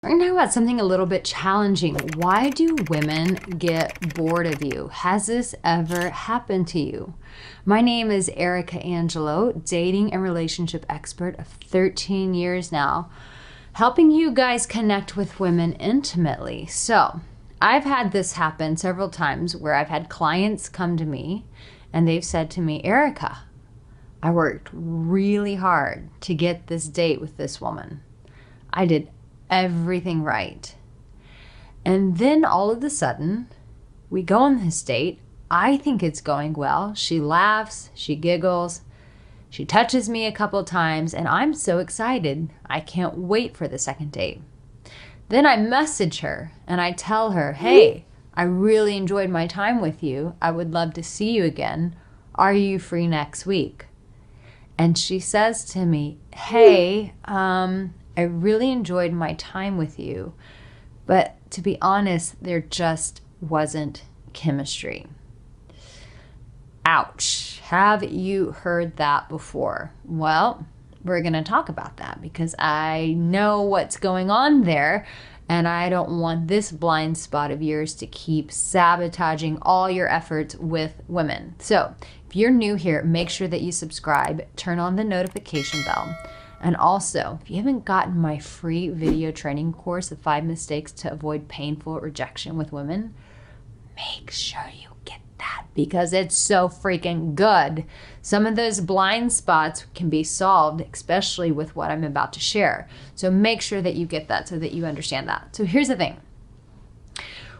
We're going to talk about something a little bit challenging. Why do women get bored of you? Has this ever happened to you? My name is Arica Angelo, dating and relationship expert of 13 years now, helping you guys connect with women intimately. So I've had this happen several times where I've had clients come to me and they've said to me, Arica, I worked really hard to get this date with this woman. I did everything right. And then all of a sudden, we go on this date. I think it's going well. She laughs, she giggles, she touches me a couple times, and I'm so excited. I can't wait for the second date. Then I message her and I tell her, hey, I really enjoyed my time with you. I would love to see you again. Are you free next week? And she says to me, hey, I really enjoyed my time with you, but to be honest, there just wasn't chemistry. Ouch. Have you heard that before? Well, we're going to talk about that because I know what's going on there, and I don't want this blind spot of yours to keep sabotaging all your efforts with women. So if you're new here, make sure that you subscribe, turn on the notification bell. And also, if you haven't gotten my free video training course, the 5 mistakes to avoid painful rejection with women, make sure you get that because it's so freaking good. Some of those blind spots can be solved, especially with what I'm about to share. So make sure that you get that so that you understand that. So here's the thing.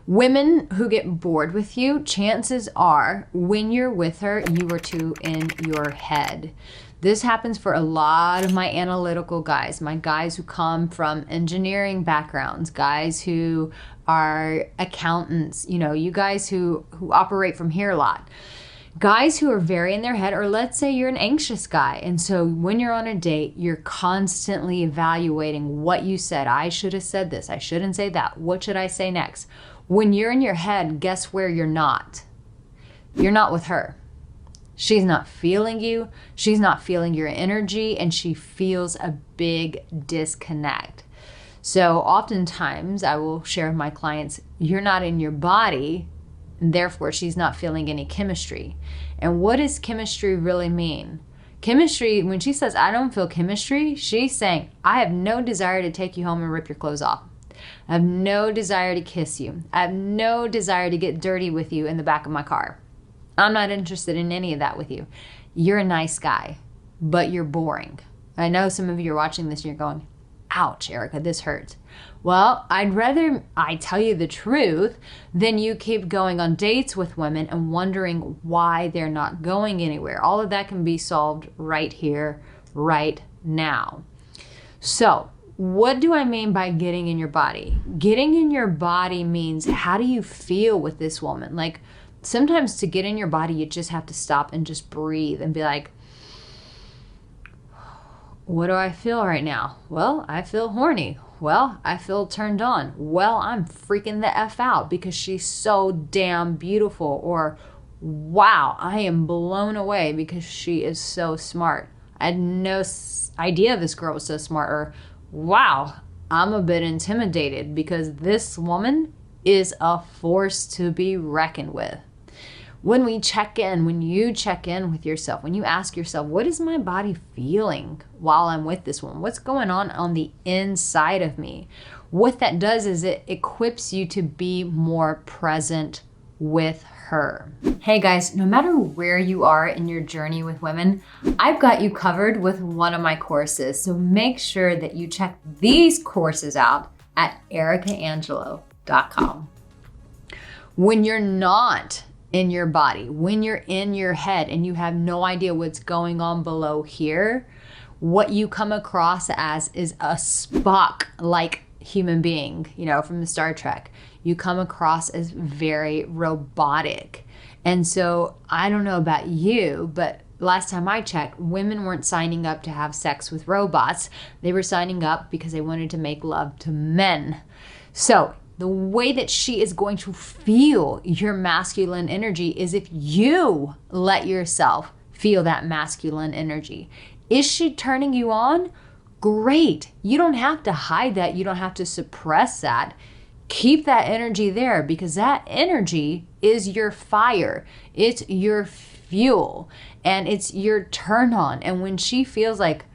Women who get bored with you, chances are when you're with her, you are too in your head. This happens for a lot of my analytical guys, my guys who come from engineering backgrounds, guys who are accountants, you guys who operate from here a lot. Guys who are very in their head, or let's say you're an anxious guy. And so when you're on a date, you're constantly evaluating what you said. I should have said this. I shouldn't say that. What should I say next? When you're in your head, guess where you're not? You're not with her. She's not feeling you. She's not feeling your energy, and she feels a big disconnect. So oftentimes I will share with my clients, you're not in your body, and therefore she's not feeling any chemistry. And what does chemistry really mean? Chemistry, when she says, I don't feel chemistry, she's saying, I have no desire to take you home and rip your clothes off. I have no desire to kiss you. I have no desire to get dirty with you in the back of my car. I'm not interested in any of that with you. You're a nice guy, but you're boring. I know some of you are watching this and you're going, ouch, Arica, this hurts. Well, I'd rather I tell you the truth than you keep going on dates with women and wondering why they're not going anywhere. All of that can be solved right here, right now. So, what do I mean by getting in your body? Getting in your body means, how do you feel with this woman? Like, sometimes to get in your body, you just have to stop and just breathe and be like, what do I feel right now? Well, I feel horny. Well, I feel turned on. Well, I'm freaking the F out because she's so damn beautiful. Or, wow, I am blown away because she is so smart. I had no idea this girl was so smart. Or, wow, I'm a bit intimidated because this woman is a force to be reckoned with. When we check in, when you check in with yourself, when you ask yourself, what is my body feeling while I'm with this woman? What's going on the inside of me? What that does is it equips you to be more present with her. Hey guys, no matter where you are in your journey with women, I've got you covered with one of my courses. So make sure that you check these courses out at aricaangelo.com. When you're not in your body, when you're in your head and you have no idea what's going on below here, what you come across as is a Spock-like human being, from the Star Trek. You come across as very robotic. And so I don't know about you, but last time I checked, women weren't signing up to have sex with robots. They were signing up because they wanted to make love to men. So the way that she is going to feel your masculine energy is if you let yourself feel that masculine energy. Is she turning you on? great. You don't have to hide that. You don't have to suppress that. Keep that energy there, because that energy is your fire. It's your fuel, and it's your turn on. And when she feels like,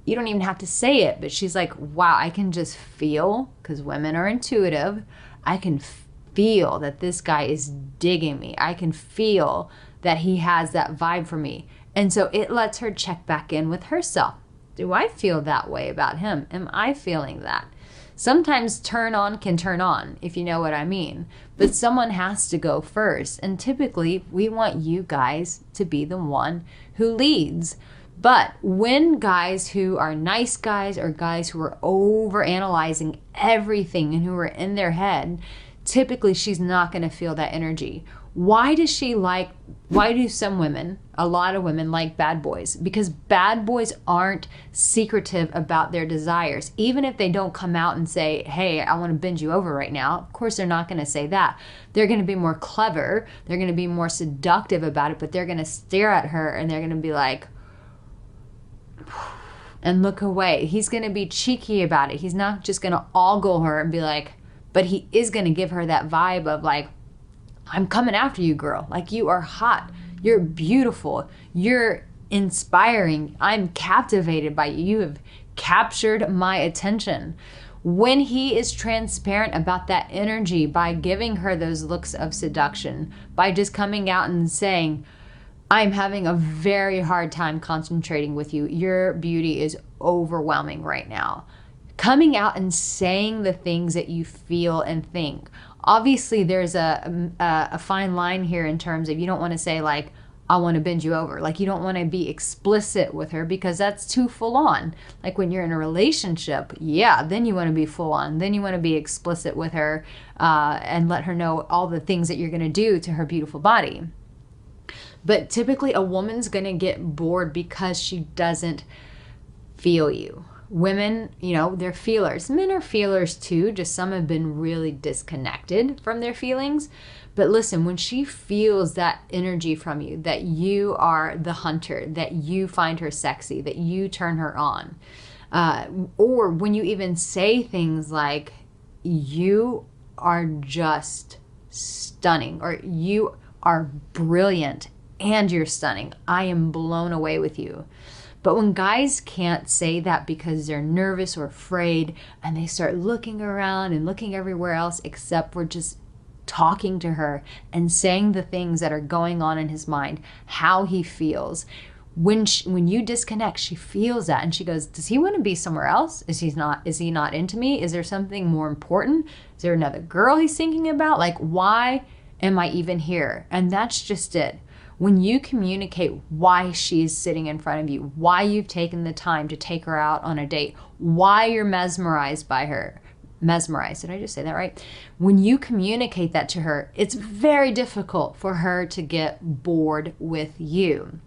you don't even have to say it, but she's like, wow, I can just feel, because women are intuitive, I can feel that this guy is digging me. I can feel that he has that vibe for me. And so it lets her check back in with herself. Do I feel that way about him? Am I feeling that? Sometimes turn on can turn on, if you know what I mean. But someone has to go first. And typically, we want you guys to be the one who leads. But when guys who are nice guys, or guys who are overanalyzing everything and who are in their head, typically she's not going to feel that energy. Why do some women, a lot of women, like bad boys? Because bad boys aren't secretive about their desires. Even if they don't come out and say, hey, I want to bend you over right now, of course they're not going to say that. They're going to be more clever, they're going to be more seductive about it, but they're going to stare at her and they're going to be like, and look away. He's going to be cheeky about it. He's not just going to ogle her and be like, but he is going to give her that vibe of like, I'm coming after you, girl. Like, you are hot. You're beautiful. You're inspiring. I'm captivated by you. You have captured my attention. When he is transparent about that energy, by giving her those looks of seduction, by just coming out and saying, I'm having a very hard time concentrating with you. Your beauty is overwhelming right now. Coming out and saying the things that you feel and think. Obviously, there's a fine line here in terms of, you don't want to say like, I want to bend you over. Like, you don't want to be explicit with her, because that's too full on. Like when you're in a relationship, yeah, then you want to be full on. Then you want to be explicit with her and let her know all the things that you're going to do to her beautiful body. But typically a woman's going to get bored because she doesn't feel you. Women, you know, they're feelers. Men are feelers too, just some have been really disconnected from their feelings. But listen, when she feels that energy from you, that you are the hunter, that you find her sexy, that you turn her on, or when you even say things like, you are just stunning, or you are brilliant and you're stunning, I am blown away with you. But when guys can't say that because they're nervous or afraid, and they start looking around and looking everywhere else except for just talking to her and saying the things that are going on in his mind, how he feels. When you disconnect, she feels that, and she goes, does he want to be somewhere else? Is he not into me? Is there something more important? Is there another girl he's thinking about? Like, why am I even here? And that's just it. When you communicate why she's sitting in front of you, why you've taken the time to take her out on a date, why you're mesmerized by her. Mesmerized, did I just say that right? When you communicate that to her, it's very difficult for her to get bored with you.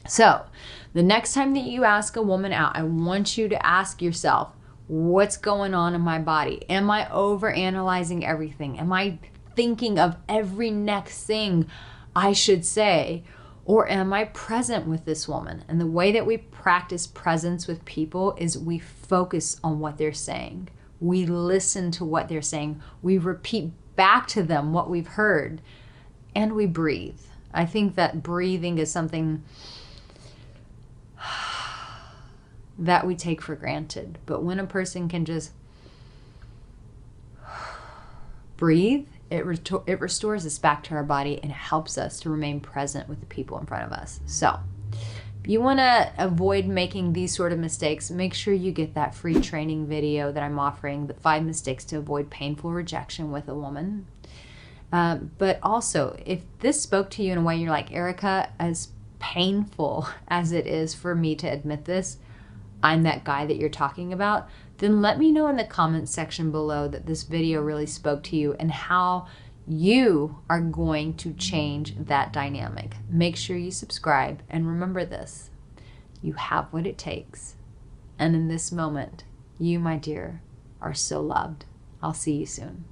So the next time that you ask a woman out, I want you to ask yourself, what's going on in my body? Am I overanalyzing everything? Am I thinking of every next thing I should say? Or am I present with this woman? And the way that we practice presence with people is we focus on what they're saying. We listen to what they're saying. We repeat back to them what we've heard. And we breathe. I think that breathing is something that we take for granted. But when a person can just breathe, it restores us back to our body, and it helps us to remain present with the people in front of us. So if you want to avoid making these sort of mistakes, make sure you get that free training video that I'm offering, the 5 mistakes to avoid painful rejection with a woman. But also, if this spoke to you in a way you're like, Arica, as painful as it is for me to admit this, I'm that guy that you're talking about, then let me know in the comments section below that this video really spoke to you and how you are going to change that dynamic. Make sure you subscribe, and remember this, you have what it takes. And in this moment, you, my dear, are so loved. I'll see you soon.